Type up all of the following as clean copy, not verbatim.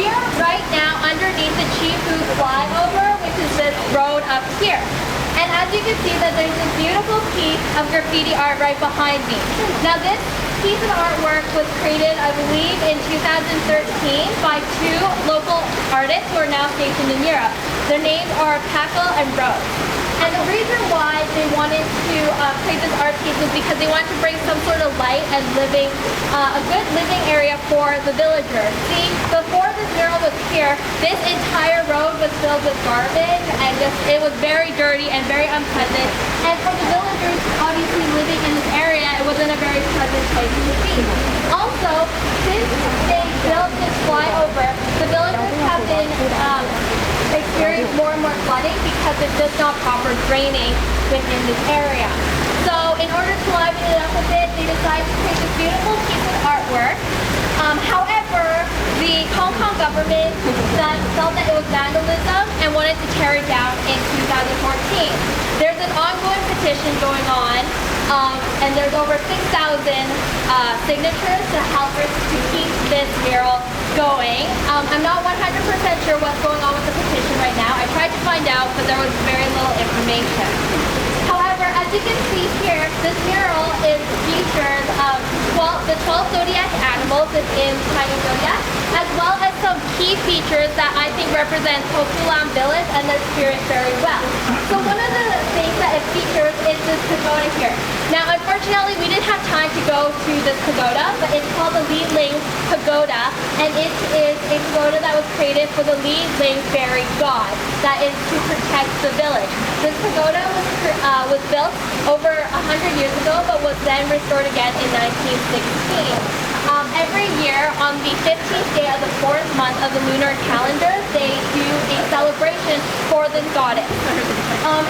we are right now underneath the Chifu flyover, which is this road up here. And as you can see that there's this beautiful piece of graffiti art right behind me. Now this piece of artwork was created, I believe, in 2013 by two local artists who are now stationed in Europe. Their names are Paco and Rose. And the reason why they wanted to create this art piece was because they wanted to bring some sort of light and living, a good living area for the villagers. See, before this mural was here, this entire road was filled with garbage and it was very dirty and very unpleasant. And for the villagers obviously living in this area, it wasn't a very pleasant place to be. Also, since they built this flyover, the villagers have been experience more and more flooding because it's just not proper draining within this area. So in order to liven it up a bit, they decided to create this beautiful piece of artwork. However, the Hong Kong government felt that it was vandalism and wanted to tear it down in 2014. There's an ongoing petition going on, and there's over 6,000 signatures to help us to keep this mural going. I'm not 100% sure what's going on with the petition right now. I tried to find out, but there was very little information. However, as you can see here, this mural features the 12 zodiac animals within Chinese zodiac, as well as some key features that I think represent Pokfulam village and their spirit very well. So one of the things that it features is this pagoda here. Now, unfortunately, we didn't have time to go to this pagoda, but it's called the Li Ling Pagoda, and it is a pagoda that was created for the Li Ling fairy god that is to protect the village. This pagoda was built over 100 years ago, but was then restored again in 1916. Every year on the 15th day of the 4th month of the lunar calendar, they do a celebration for this goddess.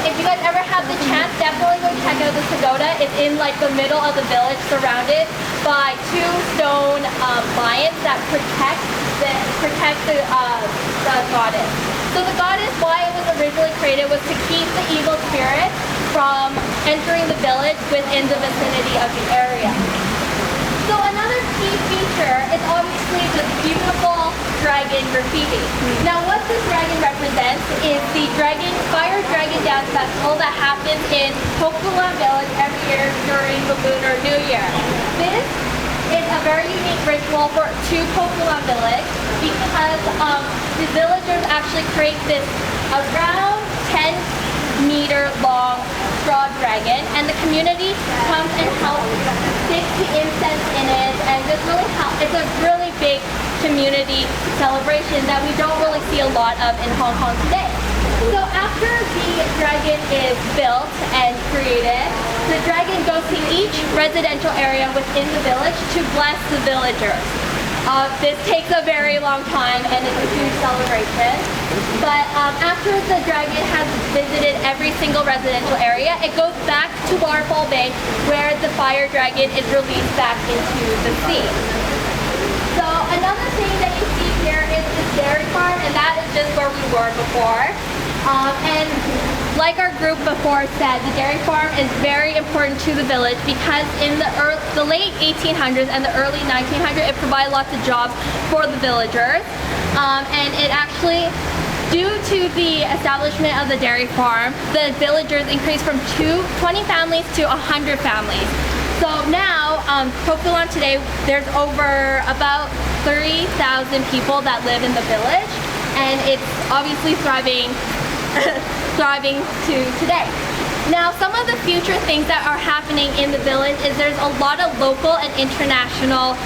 If you guys ever have the chance, definitely go check out this pagoda. It's in like the middle of the village, surrounded by two stone lions that protect the goddess. So the goddess, why it was originally created was to keep the evil spirits from entering the village within the vicinity of the area. So another key feature is obviously this beautiful dragon graffiti. Now what this dragon represents is the fire dragon dance festival that happens in Pokfulam village every year during the Lunar New Year. This is a very unique ritual to Pokfulam village because the villagers actually create this around 10-meter long straw dragon, and the community comes and helps stick the incense in it, and just really help. It's a really big community celebration that we don't really see a lot of in Hong Kong today. So after the dragon is built and created, the dragon goes to each residential area within the village to bless the villagers. This takes a very long time and it's a huge celebration. But after the dragon has visited every single residential area, it goes back to Waterfall Bay where the fire dragon is released back into the sea. So another thing that you see here is this dairy farm, and that is just where we were before. And like our group before said, the dairy farm is very important to the village because in the late 1800s and the early 1900s, it provided lots of jobs for the villagers. And it actually, due to the establishment of the dairy farm, the villagers increased from 20 families to 100 families. So now, Pokfulam today, there's over about 30,000 people that live in the village, and it's obviously thriving to today. Now, some of the future things that are happening in the village is there's a lot of local and international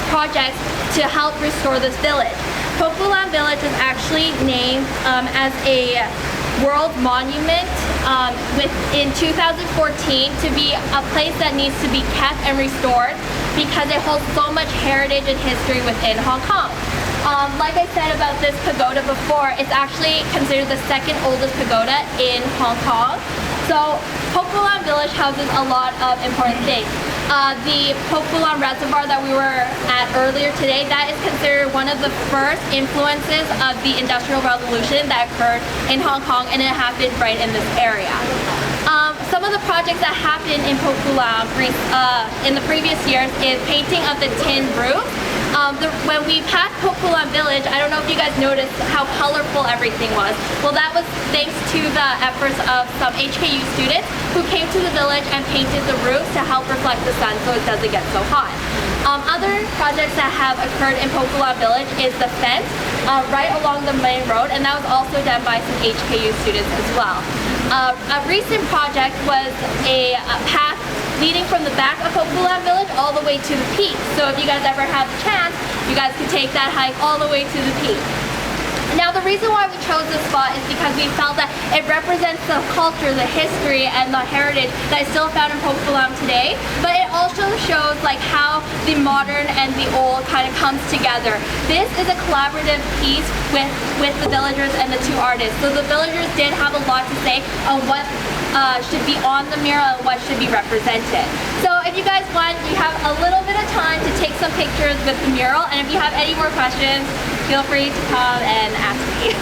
projects to help restore this village. Pokfulam Village is actually named as a World Monument in 2014 to be a place that needs to be kept and restored because it holds so much heritage and history within Hong Kong. Like I said about this pagoda before, it's actually considered the second oldest pagoda in Hong Kong. So Pokfulam Village houses a lot of important things. The Pokfulam Reservoir that we were at earlier today, that is considered one of the first influences of the Industrial Revolution that occurred in Hong Kong, and it happened right in this area. Some of the projects that happened in Pokfulam in the previous years is painting of the tin roof. when we passed Pokfulam village, I don't know if you guys noticed how colorful everything was. Well, that was thanks to the efforts of some HKU students who came to the village and painted the roofs to help reflect the sun so it doesn't get so hot. Other projects that have occurred in Pokfulam village is the fence right along the main road, and that was also done by some HKU students as well. A recent project was a path leading from the back of Pokfulam village all the way to the peak. So if you guys ever have the chance, you guys could take that hike all the way to the peak. Now the reason why we chose this spot is because we felt that it represents the culture, the history, and the heritage that is still found in Pokfulam today, but it also shows like how the modern and the old kind of comes together. This is a collaborative piece with the villagers and the two artists. So the villagers did have a lot to say on what should be on the mural and what should be represented. So if you guys want, you have a little bit of time to take some pictures with the mural, and if you have any more questions, feel free to come and ask me.